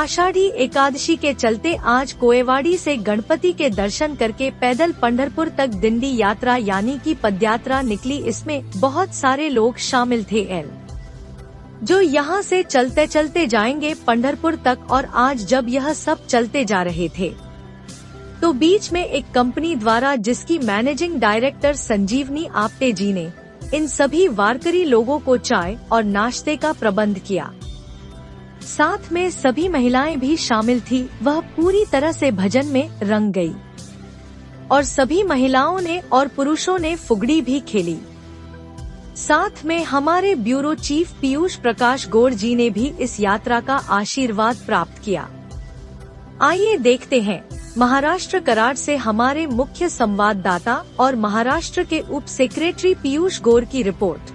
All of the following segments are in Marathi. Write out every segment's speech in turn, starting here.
आषाढ़ी एकादशी के चलते आज कोयवाड़ी से गणपति के दर्शन करके पैदल पंढरपुर तक दिंडी यात्रा यानी कि पदयात्रा निकली। इसमें बहुत सारे लोग शामिल थे जो यहाँ से चलते चलते जाएंगे पंढरपुर तक। और आज जब यह सब चलते जा रहे थे तो बीच में एक कंपनी द्वारा, जिसकी मैनेजिंग डायरेक्टर संजीवनी आप्टे जी ने इन सभी वारकरी लोगों को चाय और नाश्ते का प्रबंध किया। साथ में सभी महिलाएं भी शामिल थी। वह पूरी तरह से भजन में रंग गई और सभी महिलाओं ने और पुरुषों ने फुगड़ी भी खेली। साथ में हमारे ब्यूरो चीफ पीयूष प्रकाश गौड़ जी ने भी इस यात्रा का आशीर्वाद प्राप्त किया। आइए देखते हैं महाराष्ट्र कराड़ से हमारे मुख्य संवाददाता और महाराष्ट्र के उप सेक्रेटरी पीयूष गौड़ की रिपोर्ट।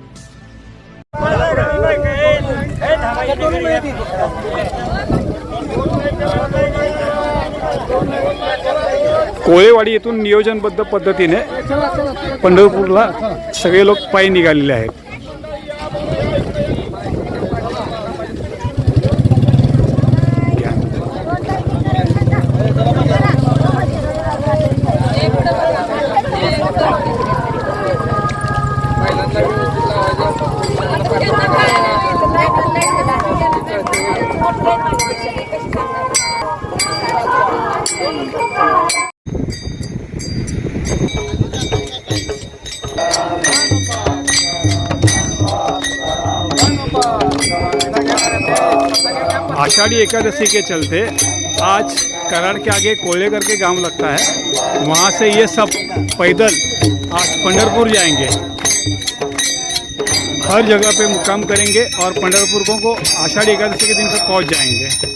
कोळेवाडी येथून नियोजनबद्ध पद्धतीने पंढरपूरला सगळे लोक पायी निघालेले आहेत। आषाढ़ी एकादशी के चलते आज कराड़ के आगे कोल्हे करके गांव लगता है, वहां से ये सब पैदल आज पंढरपुर जाएंगे। हर जगह पे मुकाम करेंगे और पंढरपुर को आषाढ़ी एकादशी के दिन तक पहुंच जाएंगे।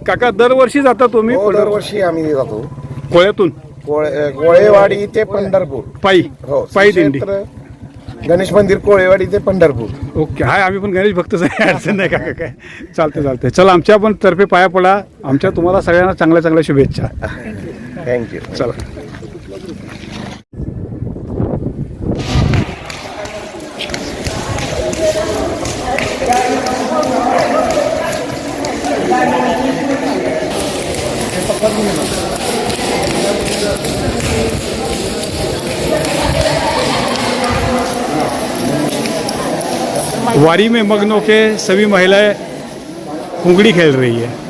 काका दरवर्षी जाता तुम्ही? दरवर्षी आम्ही जातो कोळ्यातून कोळेवाडी ते पंढरपूर पायी हो पायी दिंडी। गणेश मंदिर कोळेवाडी ते पंढरपूर। ओके, हाय आम्ही पण गणेश भक्तच आहे, अडचण नाही काका, काय चालते। चला आमच्या पण तर्फे पाया पडा, आमच्या तुम्हाला सगळ्यांना चांगल्या चांगल्या शुभेच्छा। थँक्यू। चला वारी में मग्न होके सभी महिलाएं फुगड़ी खेल रही है।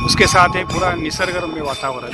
उसके साथ एक पूरा निसर्गरम्य वातावरण।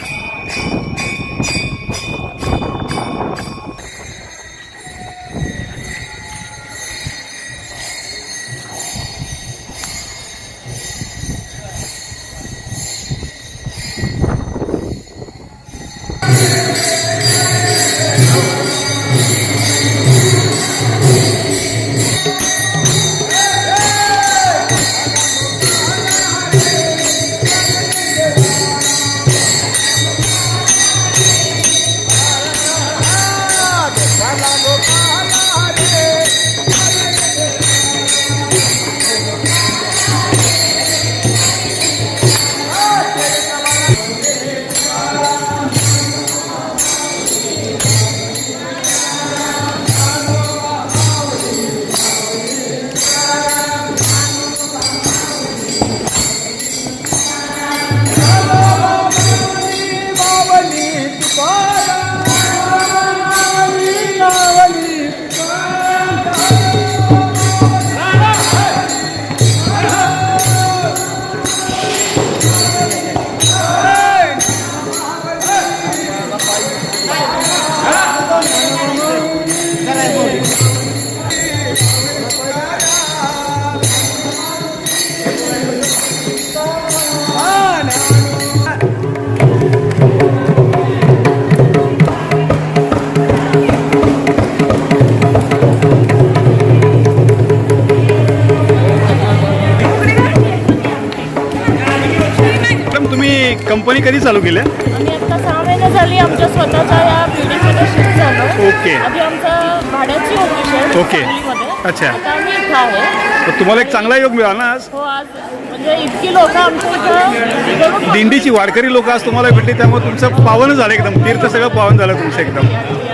कंपनी कधी चालू केली आहे? आम्ही आता 6 महिने झाली आमच्या स्वतःच्या या बिल्डिंगमध्ये शिफ्ट झालो. ओके. आधी आमचं भाड्याची होती शेड ओके. सांगलीमध्ये. अच्छा. आता आम्ही इथं आहे. तर तुम्हाला एक चांगला योग मिळाला ना आज. हो, आज म्हणजे इतकी लोक आमच्या इथं दिंडीची वारकरी लोक आज तुम्हाला भेटली, त्यामुळे तुमचं पावन झालं, एकदम तीर्थ सगळं पावन झालं तुमचं एकदम.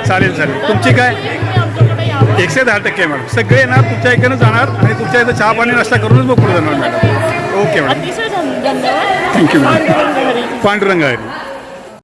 चालेल चालेल. तुमची काय? आमच्याकडे यावं. 110% मॅडम. सगळे येणार तुमच्या इकडनं जाणार आणि तुमच्या इथं चहा पाणी नाश्ता करूनच मग पुढे जाणार मॅडम. Okay madam. अतिशय धन्यवाद. Thank you madam. पांडुरंग हरी. पांडुरंग हरी.